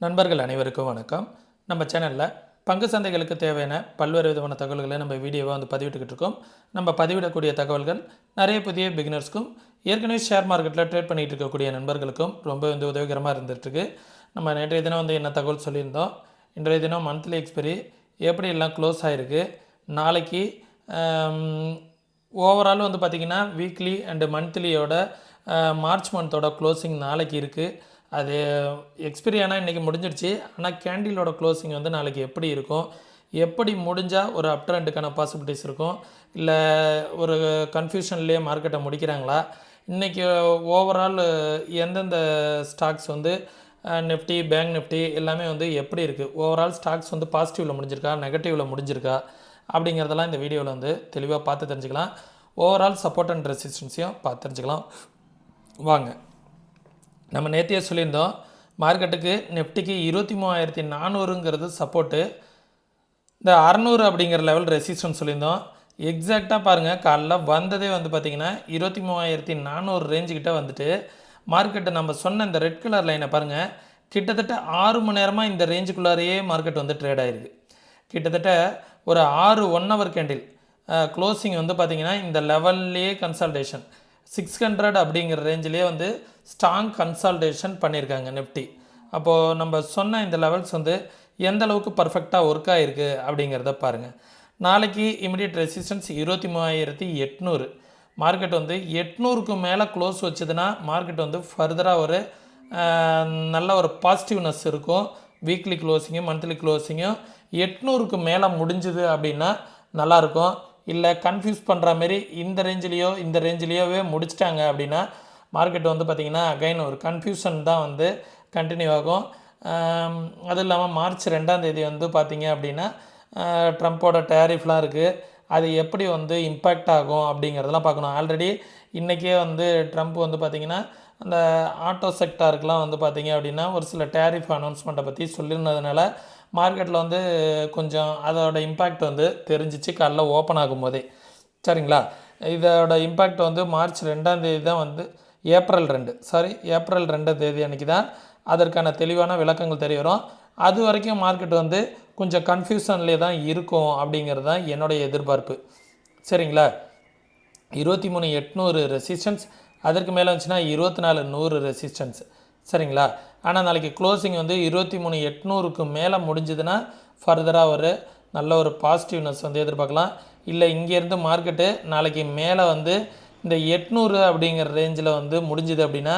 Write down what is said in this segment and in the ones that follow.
நண்பர்கள் அனைவருக்கும் வணக்கம். நம்ம சேனலில் பங்கு சந்தைகளுக்கு தேவையான பல்வேறு விதமான தகவல்களை நம்ம வீடியோவாக பதிவிட்டுக்கிட்டு இருக்கோம். நம்ம பதிவிடக்கூடிய தகவல்கள் நிறைய புதிய பிகினர்ஸ்க்கும் ஏற்கனவே ஷேர் மார்க்கெட்டில் ட்ரேட் பண்ணிகிட்டு இருக்கக்கூடிய நண்பர்களுக்கும் ரொம்ப உதவிகரமாக இருந்துகிட்ருக்கு. நம்ம நேற்றைய தினம் என்ன தகவல் சொல்லியிருந்தோம், இன்றைய தினம் மந்த்லி எக்ஸ்பெரி எப்படி எல்லாம் க்ளோஸ் ஆகிருக்கு, நாளைக்கு ஓவரால் பார்த்திங்கன்னா வீக்லி அண்டு மந்த்லியோட மார்ச் மந்தோட க்ளோசிங் நாளைக்கு இருக்குது. அது எக்ஸ்பைரி ஆனால் இன்றைக்கி முடிஞ்சிடுச்சு. ஆனால் கேண்டிலோட க்ளோசிங் நாளைக்கு எப்படி இருக்கும், எப்படி முடிஞ்சால் ஒரு அப் ட்ரெண்டுக்கான பாசிபிலிட்டிஸ் இருக்கும், இல்லை ஒரு கன்ஃபியூஷன்லேயே மார்க்கெட்டை முடிக்கிறாங்களா, இன்றைக்கி ஓவரால் எந்தெந்த ஸ்டாக்ஸ் நிஃப்டி பேங்க் நிஃப்டி எல்லாமே எப்படி இருக்குது, ஓவரால் ஸ்டாக்ஸ் பாசிட்டிவில் முடிஞ்சிருக்கா நெகட்டிவில் முடிஞ்சிருக்கா அப்படிங்கிறதெல்லாம் இந்த வீடியோவில் தெளிவாக பார்த்து தெரிஞ்சுக்கலாம். ஓவரால் சப்போர்ட் அண்ட் ரெசிஸ்டன்ஸையும் பார்த்து தெரிஞ்சுக்கலாம். வாங்க, நம்ம நேற்றையே சொல்லியிருந்தோம் மார்க்கெட்டுக்கு நிஃப்டிக்கு 23,400ங்கிறது சப்போர்ட்டு, இந்த 600 அப்படிங்கிற லெவல் ரெசிஸ்டன்ஸ் சொல்லியிருந்தோம். எக்ஸாக்டாக பாருங்கள், காலைல வந்ததே பார்த்திங்கன்னா 23,400 ரேஞ்சுக்கிட்ட வந்துட்டு மார்க்கெட்டு நம்ம சொன்ன இந்த ரெட் கலர் லைனை பாருங்கள், கிட்டத்தட்ட 6 மணி நேரமாக இந்த ரேஞ்சுக்குள்ளாரையே மார்க்கெட் ட்ரேட் ஆகிருக்கு. கிட்டத்தட்ட ஒரு 6 1 ஹவர் கேண்டில் க்ளோசிங் பார்த்திங்கன்னா இந்த லெவல்லையே கன்சல்டேஷன் 600 அப்படிங்கிற ரேஞ்சிலே ஸ்ட்ராங் கன்சால்டேஷன் பண்ணியிருக்காங்க நிஃப்டி. அப்போது நம்ம சொன்ன இந்த லெவல்ஸ் எந்த அளவுக்கு பர்ஃபெக்டாக ஒர்க் ஆகிருக்கு அப்படிங்கிறத பாருங்கள். நாளைக்கு இமிடியட் ரெசிஸ்டன்ஸ் 23,800. மார்க்கெட் 800க்கு மேலே க்ளோஸ் வச்சதுன்னா மார்க்கெட் ஃபர்தராக ஒரு நல்ல ஒரு பாசிட்டிவ்னஸ் இருக்கும். வீக்லி க்ளோசிங்கும் மந்த்லி க்ளோசிங்கும் 800க்கு மேலே முடிஞ்சுது அப்படின்னா நல்லாயிருக்கும். இல்லை கன்ஃபியூஸ் பண்ணுற மாரி இந்த ரேஞ்சிலேயோவே முடிச்சிட்டாங்க அப்படின்னா மார்க்கெட் பார்த்திங்கன்னா அகைன் ஒரு கன்ஃபியூஷன் தான் கண்டினியூ ஆகும். அதுவும் இல்லாமல் மார்ச் 2ஆம் தேதி பார்த்திங்க அப்படின்னா ட்ரம்ப்போட டேரிஃப்லாம் இருக்குது. அது எப்படி இம்பேக்ட் ஆகும் அப்படிங்கிறதெல்லாம் பார்க்கணும். ஆல்ரெடி இன்றைக்கே ட்ரம்ப் பார்த்திங்கன்னா அந்த ஆட்டோ செக்டாருக்கெலாம் பார்த்திங்க அப்படின்னா ஒரு சில டேரிஃப் அனௌன்ஸ்மெண்ட்டை பற்றி சொல்லியிருந்ததுனால மார்க்கெட்டில் கொஞ்சம் அதோட இம்பேக்ட் தெரிஞ்சிச்சு காலைல ஓப்பன் ஆகும்போதே. சரிங்களா, இதோட இம்பேக்ட் மார்ச் 2ஆம் தேதி தான் ஏப்ரல் 2 தேதி அன்றைக்கி தான் அதற்கான தெளிவான விளக்கங்கள் தெரிய வரும். அது வரைக்கும் மார்க்கெட் கொஞ்சம் கன்ஃபியூஷன்லேயே தான் இருக்கும் அப்படிங்கிறது தான் என்னுடைய எதிர்பார்ப்பு. சரிங்களா, 23,800 ரெசிஸ்டன்ஸ், அதற்கு மேலே வந்துச்சுன்னா 24,100 ரெசிஸ்டன்ஸ். சரிங்களா, ஆனால் நாளைக்கு க்ளோசிங் 23,800க்கு மேலே முடிஞ்சதுன்னா ஃபர்தராக ஒரு நல்ல ஒரு பாசிட்டிவ்னஸ் எதிர்பார்க்கலாம். இல்லை இங்கேருந்து மார்க்கெட்டு நாளைக்கு மேலே இந்த 800 அப்படிங்கிற ரேஞ்சில் முடிஞ்சுது அப்படின்னா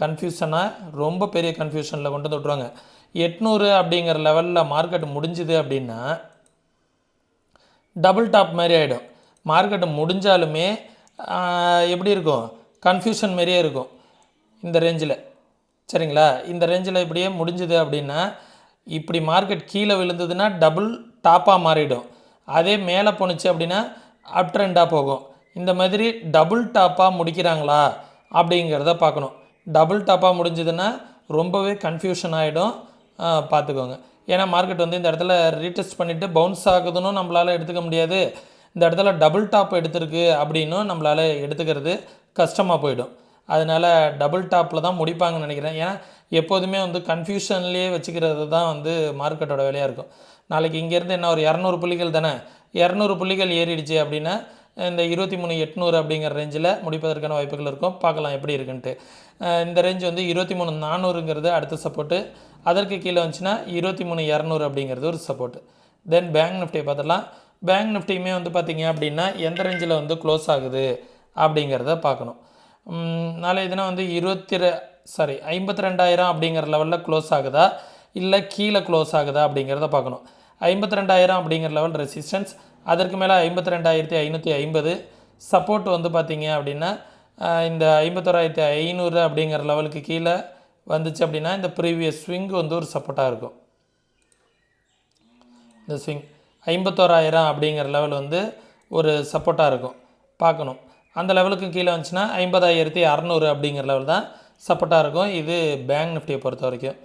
கன்ஃபியூஷனாக ரொம்ப பெரிய கன்ஃபியூஷனில் கொண்டு விட்ருவாங்க. 800 அப்படிங்கிற லெவலில் மார்க்கெட் முடிஞ்சுது அப்படின்னா டபுள் டாப் மாதிரி ஆகிடும். மார்க்கெட்டு முடிஞ்சாலுமே எப்படி இருக்கும், கன்ஃபியூஷன் மாரியே இருக்கும் இந்த ரேஞ்சில். சரிங்களா, இந்த ரேஞ்சில் இப்படியே முடிஞ்சுது அப்படின்னா இப்படி மார்க்கெட் கீழே விழுந்ததுன்னா டபுள் டாப்பாக மாறிடும். அதே மேலே போணுச்சு அப்படின்னா அப் ட்ரெண்டாக போகும். இந்த மாதிரி டபுள் டாப்பாக முடிக்கிறாங்களா அப்படிங்கிறத பார்க்கணும். டபுள் டாப்பாக முடிஞ்சதுன்னா ரொம்பவே கன்ஃபியூஷன் ஆகிடும், பார்த்துக்கோங்க. ஏன்னா மார்க்கெட் இந்த இடத்துல ரீடெஸ்ட் பண்ணிவிட்டு பவுன்ஸ் ஆகுதுன்னு நம்மளால் எடுத்துக்க முடியாது. இந்த இடத்துல டபுள் டாப் எடுத்துருக்கு அப்படின்னும் நம்மளால் எடுத்துக்கிறது கஷ்டமாக போயிடும். அதனால் டபுள் டாப்பில் தான் முடிப்பாங்கன்னு நினைக்கிறேன். ஏன்னா எப்போதுமே கன்ஃபியூஷன்லேயே வச்சுக்கிறது தான் மார்க்கெட்டோட வேலையாக இருக்கும். நாளைக்கு இங்கேருந்து என்ன ஒரு 200 புள்ளிகள் தானே, 200 புள்ளிகள் ஏறிடுச்சு அப்படின்னா இந்த 23,800 அப்படிங்கிற ரேஞ்சில் முடிப்பதற்கான வாய்ப்புகள் இருக்கும். பார்க்கலாம் எப்படி இருக்குன்ட்டு. இந்த ரேஞ்ச் 23,400ங்கிறது அடுத்த சப்போர்ட்டு. அதற்கு கீழே வந்துச்சுன்னா 23,200 அப்படிங்கிறது ஒரு சப்போர்ட்டு. தென் பேங்க் நிஃப்டியை பார்த்துடலாம். பேங்க் நிஃப்டியுமே பார்த்திங்க அப்படின்னா எந்த ரேஞ்சில் க்ளோஸ் ஆகுது அப்படிங்கிறத பார்க்கணும். நாளைய தினம் 52,000 அப்படிங்கிற லெவலில் க்ளோஸ் ஆகுதா இல்லை கீழே க்ளோஸ் ஆகுதா அப்படிங்கிறத பார்க்கணும். 52,000 அப்படிங்கிற லெவல் ரெசிஸ்டன்ஸ், அதற்கு மேலே 52,550 சப்போர்ட் பார்த்திங்க அப்படின்னா இந்த 51,500 அப்படிங்கிற லெவலுக்கு கீழே வந்துச்சு அப்படின்னா இந்த ப்ரீவியஸ் ஸ்விங் ஒரு சப்போர்ட்டாக இருக்கும். இந்த ஸ்விங் 51,000 அப்படிங்கிற லெவல் ஒரு சப்போர்ட்டாக இருக்கும், பார்க்கணும். அந்த லெவலுக்கு கீழே வந்துச்சுன்னா 50,600 அப்படிங்கிற லெவல் தான் சப்போர்ட்டாக இருக்கும். இது பேங்க் நிஃப்டியை பொறுத்த வரைக்கும்.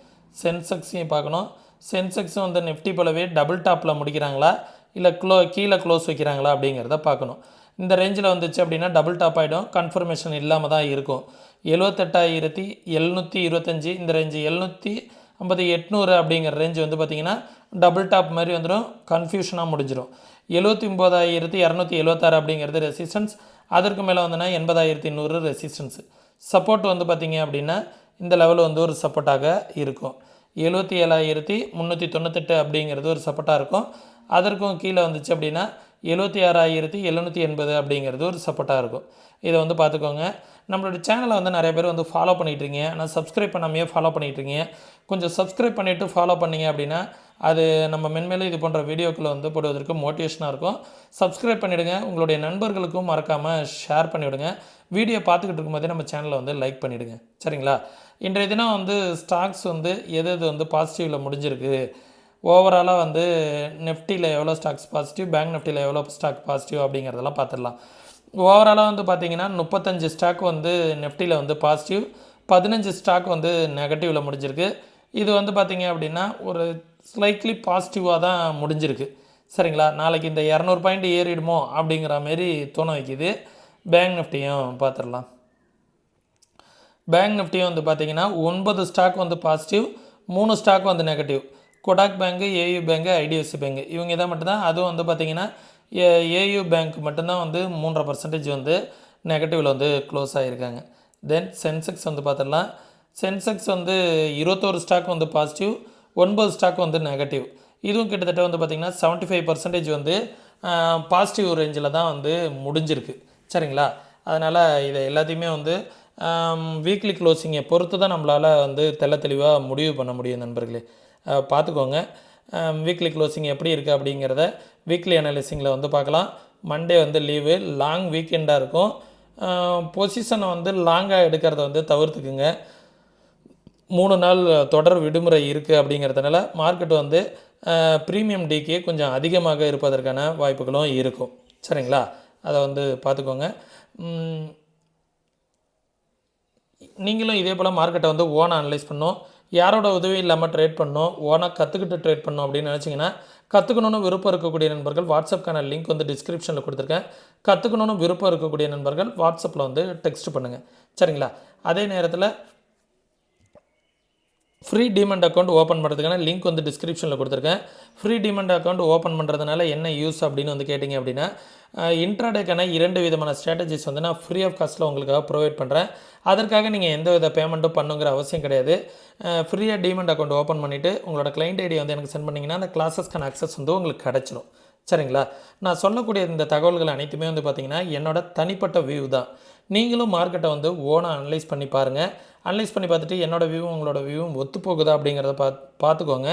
சென்செக்ஸையும் பார்க்கணும். சென்செக்ஸும் நிஃப்டி போலவே டபுள் டாப்பில் முடிக்கிறாங்களா இல்லை கீழே க்ளோஸ் வைக்கிறாங்களா அப்படிங்கிறத பார்க்கணும். இந்த ரேஞ்சில் வந்துச்சு அப்படின்னா டபுள் டாப் ஆகிடும், கன்ஃபர்மேஷன் இல்லாமல் தான் இருக்கும். 78,725 இந்த ரேஞ்சு 50800 அப்படிங்கிற ரேஞ்ச் வந்து பார்த்திங்கன்னா டபுள் டாப் மாதிரி வந்துடும், கன்ஃபியூஷனாக முடிஞ்சிடும். 79276 அப்படிங்கிறது ரெசிஸ்டன்ஸ். அதற்கு மேலே வந்துன்னா 80100 ரெசிஸ்டன்ஸு. சப்போர்ட் வந்து பார்த்திங்க அப்படின்னா இந்த லெவல் வந்து ஒரு சப்போர்ட்டாக இருக்கும். 77398 அப்படிங்கிறது ஒரு சப்போர்ட்டாக இருக்கும். அதற்கும் கீழே வந்துச்சு அப்படின்னா 76780 அப்படிங்கிறது ஒரு சப்போர்ட்டாக இருக்கும். இதை வந்து பார்த்துக்கோங்க. நம்மளோட சேனலை வந்து நிறைய பேர் வந்து ஃபாலோ பண்ணிகிட்ருக்கீங்க, ஆனால் சப்ஸ்கிரைப் பண்ணாமையே ஃபாலோ பண்ணிகிட்ருக்கீங்க. கொஞ்சம் சப்ஸ்கிரைப் பண்ணிவிட்டு ஃபாலோ பண்ணிங்க அப்படின்னா அது நம்ம மென்மேலும் இது போன்ற வீடியோக்களை வந்து போடுவதற்கு மோட்டிவேஷனாக இருக்கும். சப்ஸ்கிரைப் பண்ணிவிடுங்க, உங்களுடைய நண்பர்களுக்கும் மறக்காமல் ஷேர் பண்ணிவிடுங்க. வீடியோ பார்த்துக்கிட்டு இருக்கும்போதே நம்ம சேனலை வந்து லைக் பண்ணிவிடுங்க. சரிங்களா? இன்றைய தினம் வந்து ஸ்டாக்ஸ் வந்து எது வந்து பாசிட்டிவில் முடிஞ்சிருக்கு, ஓவராலாக வந்து நெஃப்டியில் எவ்வளோ ஸ்டாக்ஸ் பாசிட்டிவ், பேங்க் நிஃப்டியில் எவ்வளோ ஸ்டாக் பாசிட்டிவ் அப்படிங்கிறதெல்லாம் பார்த்துடலாம். ஓவராலாக வந்து பார்த்திங்கன்னா 35 ஸ்டாக் வந்து நெஃப்டியில் வந்து பாசிட்டிவ், 15 ஸ்டாக் வந்து நெகட்டிவில் முடிஞ்சிருக்கு. இது வந்து பார்த்திங்க அப்படின்னா ஒரு ஸ்லைட்லி பாசிட்டிவாக தான் முடிஞ்சிருக்கு. சரிங்களா? நாளைக்கு இந்த 200 பாயிண்ட் ஏறிடுமோ அப்படிங்கிற மாரி தோண வைக்குது. பேங்க் நிஃப்டியும் பார்த்துடலாம். பேங்க் நிஃப்டியும் வந்து பார்த்திங்கன்னா 9 ஸ்டாக் வந்து பாசிட்டிவ், 3 ஸ்டாக் வந்து நெகட்டிவ். கொடாக் பேங்க்கு, ஏயு பேங்க்கு, ஐடிஎஃப்சி பேங்க்கு இவங்க இதை மட்டும்தான். அதுவும் வந்து பார்த்திங்கன்னா ஏயு பேங்க் மட்டும்தான் வந்து 3.5% வந்து நெகட்டிவில் வந்து க்ளோஸ் ஆகியிருக்காங்க. தென் சென்செக்ஸ் வந்து பார்த்துடலாம். சென்செக்ஸ் வந்து 21 ஸ்டாக் வந்து பாசிட்டிவ், 9 ஸ்டாக் வந்து நெகட்டிவ். இதுவும் கிட்டத்தட்ட வந்து பார்த்திங்கன்னா 75% வந்து பாசிட்டிவ் ரேஞ்சில் தான் வந்து முடிஞ்சிருக்கு. சரிங்களா? அதனால் இதை எல்லாத்தையுமே வந்து வீக்லி க்ளோசிங்கை பொறுத்து தான் நம்மளால் வந்து தெளிவாக முடிவு பண்ண முடியும் நண்பர்களே. பார்த்துக்கோங்க. வீக்லி க்ளோசிங் எப்படி இருக்குது அப்படிங்கிறத வீக்லி அனலைசிங்கில் வந்து பார்க்கலாம். மண்டே வந்து லீவு, லாங் வீக்கெண்டாக இருக்கும். பொசிஷனை வந்து லாங்காக எடுக்கிறத வந்து தவிர்த்துக்குங்க. 3 நாள் தொடர் விடுமுறை இருக்குது அப்படிங்கிறதுனால மார்க்கெட் வந்து ப்ரீமியம் டிகே கொஞ்சம் அதிகமாக இருப்பதற்கான வாய்ப்புகளும் இருக்கும். சரிங்களா? அதை வந்து பார்த்துக்கோங்க. நீங்களும் இதே போல் மார்க்கெட்டை வந்து ஓனாக அனலைஸ் பண்ணணும், யாரோட உதவி இல்லாமல் ட்ரேட் பண்ணணும், ஓனாக கற்றுக்கிட்டு ட்ரேட் பண்ணணும் அப்படின்னு நினச்சிங்கன்னா, கற்றுக்கணுன்னு விருப்பம் இருக்கக்கூடிய நண்பர்கள் வாட்ஸ்அப்க்கான லிங்க் வந்து டிஸ்கிரிப்ஷனில் கொடுத்துருக்கேன். கற்றுக்கணுன்னு விருப்பம் இருக்கக்கூடிய நண்பர்கள் வாட்ஸ்அப்பில் வந்து டெக்ஸ்ட் பண்ணுங்கள். சரிங்களா? அதே நேரத்தில் ஃப்ரீ டிமெண்ட் அக்கௌண்ட் ஓப்பன் பண்ணுறதுக்கான லிங்க் வந்து டிஸ்கிரிப்ஷனில் கொடுத்துருக்கேன். ஃப்ரீ டிமெண்ட் அக்கௌண்ட் ஓப்பன் பண்ணுறதுனால என்ன யூஸ் அப்படின்னு வந்து கேட்டிங்க அப்படின்னா, இன்ட்ராடேக்கான 2 விதமான ஸ்ட்ராட்டஜிஸ் வந்து நான் ஃப்ரீ ஆஃப் காஸ்ட்டில் உங்களுக்காக ப்ரொவைட் பண்ணுறேன். அதற்காக நீங்கள் எந்த வித பேமெண்ட்டும் பண்ணுங்கிற அவசியம் கிடையாது. ஃப்ரீயாக டிமெண்ட் அக்கௌண்ட் ஓப்பன் பண்ணிவிட்டு உங்களோட கிளைண்ட் ஐடி வந்து எனக்கு சென்ட் பண்ணிங்கன்னா அந்த கிளாஸஸ்க்கான அக்சஸ் வந்து உங்களுக்கு கிடச்சிரும். சரிங்களா? நான் சொல்லக்கூடிய இந்த தகவல்கள் அனைத்துமே வந்து பார்த்திங்கன்னா என்னோட தனிப்பட்ட வியூ தான். நீங்களும் மார்க்கெட்டை வந்து ஓனாக அனலைஸ் பண்ணி பாருங்கள். அனலைஸ் பண்ணி பார்த்துட்டு என்னோடய வியூவும் உங்களோட வியூவும் ஒத்து போகுதா அப்படிங்கிறத பார்த்துக்கோங்க.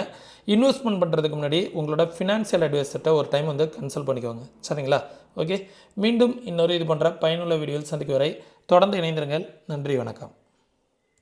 இன்வெஸ்ட்மெண்ட் பண்ணுறதுக்கு முன்னாடி உங்களோட ஃபினான்ஷியல் அட்வைசர்கிட்ட ஒரு டைம் வந்து கன்சல்ட் பண்ணிக்கோங்க. சரிங்களா? ஓகே, மீண்டும் இன்னொரு இது பண்ணுற பயனுள்ள வீடியோவில் சந்திக்கும் வரை தொடர்ந்து இணைந்திருங்கள். நன்றி, வணக்கம்.